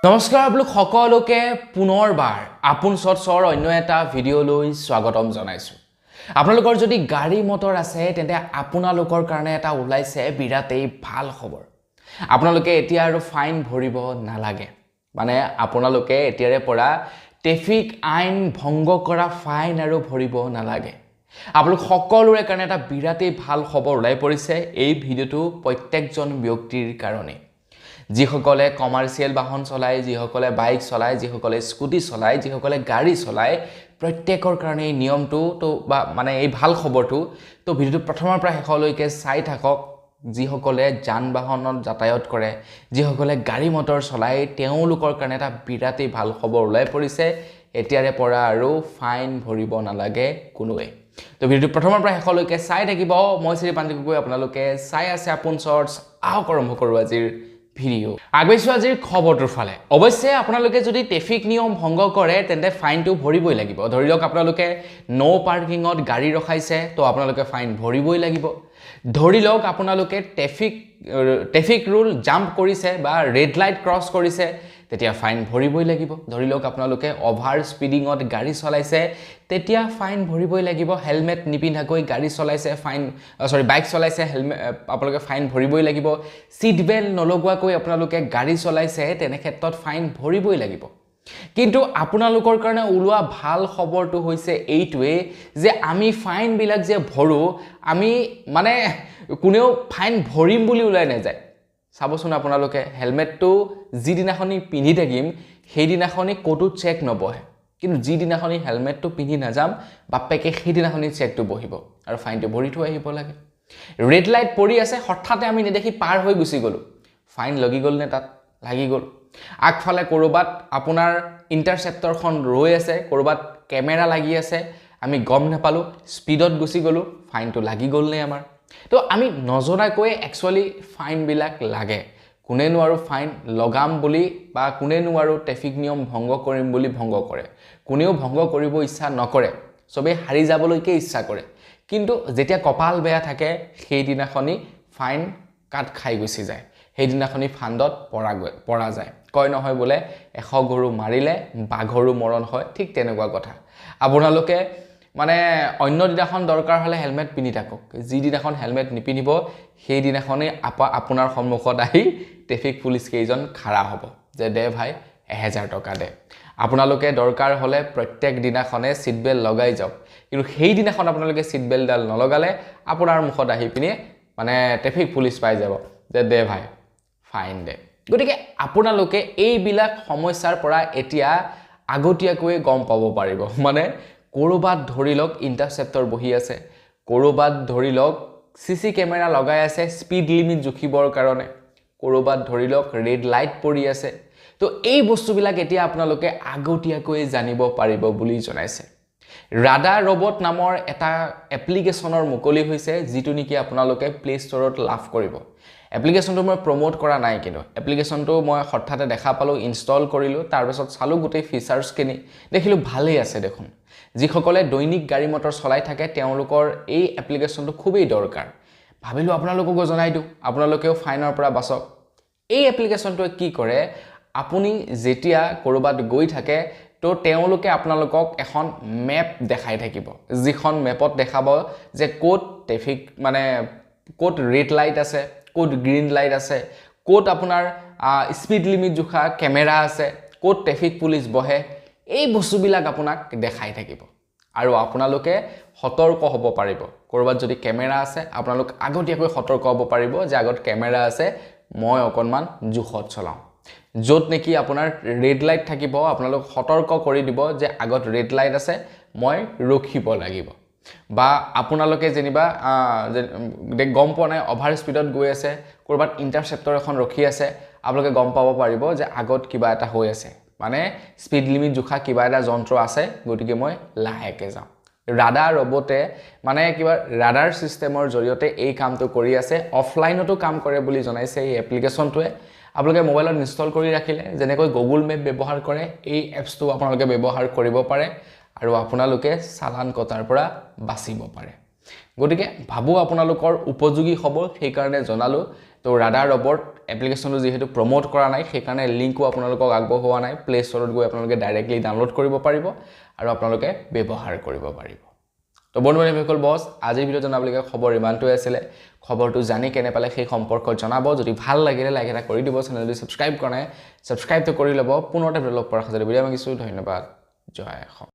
নমস্কাৰ আপোনালোক সকলোকে পুনৰবাৰ আপোন চৰ অন্য এটা ভিডিঅ'লৈ স্বাগতম জনাইছো। আপোনালোকৰ যদি গাড়ী মটৰ আছে তেন্তে আপোনালোকৰ কাৰণে এটা ওলাইছে বিৰাটেই ভাল খবৰ। আপোনালোকে এতিয়া আৰু ফাইন ভৰিব নালাগে। মানে আপোনালোকে এতিয়াৰে পৰা ট্ৰেফিক আইন ভংগ কৰা ফাইন আৰু ভৰিব নালাগে। আপোনালোক সকলোৰে কাৰণে এটা বিৰাটেই ভাল খবৰ ওলাই পৰিছে। এই ভিডিঅ'টো প্ৰত্যেকজন ব্যক্তিৰ কাৰণে, যিসকলে কমাৰ্চিয়েল বাহন চলায়, যিসকলে বাইক চলায়, যিসকলে স্কুটি চলায়, যিসকলে গাড়ী চলায়, প্ৰত্যেকৰ কাৰণে এই নিয়মটো বা মানে এই ভাল খবৰটো তো ভিডিঅ'টো প্ৰথমৰ পৰা শেষলৈকে চাই থাকক। যিসকলে যান বাহনত যাতায়াত কৰে, যিসকলে গাড়ী মটৰ চলায়, তেওঁলোকৰ কাৰণে এটা বিৰাটেই ভাল খবৰ ওলাই পৰিছে। এতিয়াৰে পৰা আৰু ফাইন ভৰিব নালাগে কোনোৱে। তো ভিডিঅ'টো প্ৰথমৰ পৰা শেষলৈকে চাই থাকিব। মই শ্ৰী পাঞ্জী গগৈ, আপোনালোকে চাই আছে আপোন চৰ্টছ। আহক আৰম্ভ কৰোঁ আজিৰ ভিডিঅ'। আগবাইছোঁ আজিৰ খবৰটোৰ ফালে। অৱশ্যে আপোনালোকে যদি ট্ৰেফিক নিয়ম ভংগ কৰে তেন্তে ফাইনটো ভৰিবই লাগিব। ধৰি লওক আপোনালোকে নো পাৰ্কিঙত গাড়ী ৰখাইছে, তো আপোনালোকে ফাইন ভৰিবই লাগিব। ধৰি লওক আপোনালোকে ট্ৰেফিক ৰুল জাম্প কৰিছে বা ৰেড লাইট ক্ৰছ কৰিছে, তেতিয়া ফাইন ভৰিবই লাগিব। ধৰি লওক আপোনালোকে অভাৰ স্পীডিঙত গাড়ী চলাইছে, তেতিয়া ফাইন ভৰিবই লাগিব। হেলমেট নিপিন্ধাকৈ গাড়ী চলাইছে, বাইক চলাইছে, আপোনালোকে ফাইন ভৰিবই লাগিব। ছিট বেল্ট নলগোৱাকৈ আপোনালোকে গাড়ী চলাইছে, তেনে ক্ষেত্ৰত ফাইন ভৰিবই লাগিব। কিন্তু আপোনালোকৰ কাৰণে ওলোৱা ভাল খবৰটো হৈছে এইটোৱে যে আমি ফাইনবিলাক যে ভৰোঁ, আমি মানে কোনেও ফাইন ভৰিম বুলি ওলাই নাযায়। চাবচোন আপোনালোকে হেলমেটটো যিদিনাখনি পিন্ধি থাকিম সেইদিনাখনি ক'তো চেক নবহে, কিন্তু যিদিনাখনি হেলমেটটো পিন্ধি নাযাম বাপেকে সেইদিনাখনি চেকটো বহিব আৰু ফাইনটো ভৰি থৈ আহিব লাগে। ৰেড লাইট পৰি আছে, হঠাতে আমি নেদেখি পাৰ হৈ গুচি গ'লোঁ, ফাইন লাগি গ'ল নে? তাত লাগি গ'ল। আগফালে ক'ৰবাত আপোনাৰ ইণ্টাৰচেপ্টৰখন ৰৈ আছে, ক'ৰবাত কেমেৰা লাগি আছে, আমি গম নাপালোঁ, স্পীডত গুচি গ'লোঁ, ফাইনটো লাগি গ'ল নে আমাৰ? তো আমি নজনাকৈ একচুৱেলি ফাইনবিলাক লাগে। কোনেনো আৰু ফাইন লগাম বুলি বা কোনেনো আৰু ট্ৰেফিক নিয়ম ভংগ কৰিম বুলি ভংগ কৰে? কোনেও ভংগ কৰিব ইচ্ছা নকৰে, চবেই হাৰি যাবলৈকে ইচ্ছা কৰে। কিন্তু যেতিয়া কপাল বেয়া থাকে সেইদিনাখনি ফাইন কাট খাই গুচি যায়, সেইদিনাখনি ফাণ্ডত পৰা যায়। কয় নহয় বোলে 100 গৰু মাৰিলে বাঘৰো মৰণ হয়, ঠিক তেনেকুৱা কথা। আপোনালোকে মানে অন্য দিনাখন দৰকাৰ হ'লে হেলমেট পিন্ধি থাকক, যিদিনাখন হেলমেট নিপিন্ধিব সেইদিনাখনেই আপোনাৰ সন্মুখত আহি ট্ৰেফিক পুলিচ কেইজন খাৰা হ'ব যে দে ভাই 1000 টকা দে। আপোনালোকে দৰকাৰ হ'লে প্ৰত্যেক দিনাখনে ছিট বেল্ট লগাই যাওক, কিন্তু সেইদিনাখন আপোনালোকে ছিট বেল্টডাল নলগালে আপোনাৰ মুখত আহি পিনে মানে ট্ৰেফিক পুলিচ পাই যাব যে দে ভাই ফাইন দে। গতিকে আপোনালোকে এইবিলাক সমস্যাৰ পৰা এতিয়া আগতীয়াকৈ গম পাব পাৰিব। মানে ক'ৰবাত ধৰি লওক ইণ্টাৰচেপ্টৰ বহি আছে, ক'ৰবাত ধৰি লওক CC কেমেৰা লগাই আছে স্পীড লিমিট জুখিবৰ কাৰণে, ক'ৰবাত ধৰি লওক ৰেড লাইট পৰি আছে। তো এই বস্তুবিলাক এতিয়া আপোনালোকে আগতীয়াকৈ জানিব পাৰিব বুলি জনাইছে। ৰাডাৰ ৰবট নামৰ এটা এপ্লিকেশ্যনৰ মুকলি হৈছে, যিটো নেকি আপোনালোকে প্লে ষ্টৰত লাভ কৰিব। এপ্লিকেশ্যনটো মই প্ৰমোট কৰা নাই, কিন্তু এপ্লিকেশ্যনটো মই হঠাতে দেখা পালোঁ, ইনষ্টল কৰিলোঁ, তাৰপিছত চালোঁ গোটেই ফিচাৰ্ছখিনি, দেখিলোঁ ভালেই আছে দেখোন। যিসকলে দৈনিক গাড়ী মটৰ চলাই থাকে তেওঁলোকৰ এই এপ্লিকেশ্যনটো খুবেই দৰকাৰ। ভাবিলোঁ আপোনালোককো জনাই দিওঁ, আপোনালোকেও ফাইনৰ পৰা বাচক। এই এপ্লিকেশ্যনটোৱে কি কৰে, আপুনি যেতিয়া ক'ৰবাত গৈ থাকে তো তেওঁলোকে আপোনালোকক এখন মেপ দেখাই থাকিব, যিখন মেপত দেখাব যে ক'ত ট্ৰেফিক মানে ক'ত ৰেড লাইট আছে, ক'ত গ্ৰীণ লাইট আছে, ক'ত আপোনাৰ স্পীড লিমিট জোখা কেমেৰা আছে, ক'ত ট্ৰেফিক পুলিচ বহে, এই বস্তুবিলাক আপোনাক দেখাই থাকিব আৰু আপোনালোকে সতৰ্ক হ'ব পাৰিব। ক'ৰবাত যদি কেমেৰা আছে আপোনালোক আগতীয়াকৈ সতৰ্ক হ'ব পাৰিব যে আগত কেমেৰা আছে, মই অকণমান জোখত চলাওঁ। য'ত নেকি আপোনাৰ ৰেড লাইট থাকিব আপোনালোক সতৰ্ক কৰি দিব যে আগত ৰেড লাইট আছে, মই ৰখিব লাগিব। বা আপোনালোকে যেনিবা গম পোৱা নাই অভাৰ স্পীডত গৈ আছে, ক'ৰবাত ইণ্টাৰচেপ্টৰ এখন ৰখি আছে, আপোনালোকে গম পাব পাৰিব যে আগত কিবা এটা হৈ আছে, মানে স্পীড লিমিট জোখা কিবা এটা যন্ত্ৰ আছে, গতিকে মই লাহেকৈ যাওঁ। ৰাডাৰ ৰবটে মানে কিবা ৰাডাৰ ছিষ্টেমৰ জৰিয়তে এই কামটো কৰি আছে। অফলাইনতো কাম কৰে বুলি জনাইছে এই এপ্লিকেশ্যনটোৱে। আপোনালোকে মোবাইলত ইনষ্টল কৰি ৰাখিলে যেনেকৈ গুগল মেপ ব্যৱহাৰ কৰে এই এপছটো আপোনালোকে ব্যৱহাৰ কৰিব পাৰে আৰু আপোনালোকে চালান কটাৰ পৰা বাচিব পাৰে। গতিকে ভাবো আপোনালোকৰ উপযোগী হ'ব সেইকাৰণে জনালো তো ৰাডাৰ ৰবট এপ্লিকেশ্যনটো যিহেতু প্ৰমোট কৰা নাই সেইকাৰণে লিংকো আপোনালোকক আগবঢ়োৱা নাই প্লে ষ্টৰত গৈ আপোনালোকে ডাইৰেক্টলি ডাউনলোড কৰিব পাৰিব আৰু আপোনালোকে ব্যৱহাৰ কৰিব পাৰিব তো বন্ধু-বান্ধৱীসকল বছ আজিৰ ভিডিঅ' জনাবলগীয়া খবৰ ইমানটোৱে আছিলে খবৰটো জানি কেনে পালে সেই সম্পৰ্কত জনাব যদি ভাল লাগিলে লাইক এটা কৰি দিব চেনেলটো ছাবস্ক্ৰাইব কৰা নাই ছাবস্ক্ৰাইবটো কৰি ল'ব পুনৰ এটা ভিডিঅ' লগ পোৱাৰ সাজতে বিদায় মাগিছোঁ ধন্যবাদ জয় অসম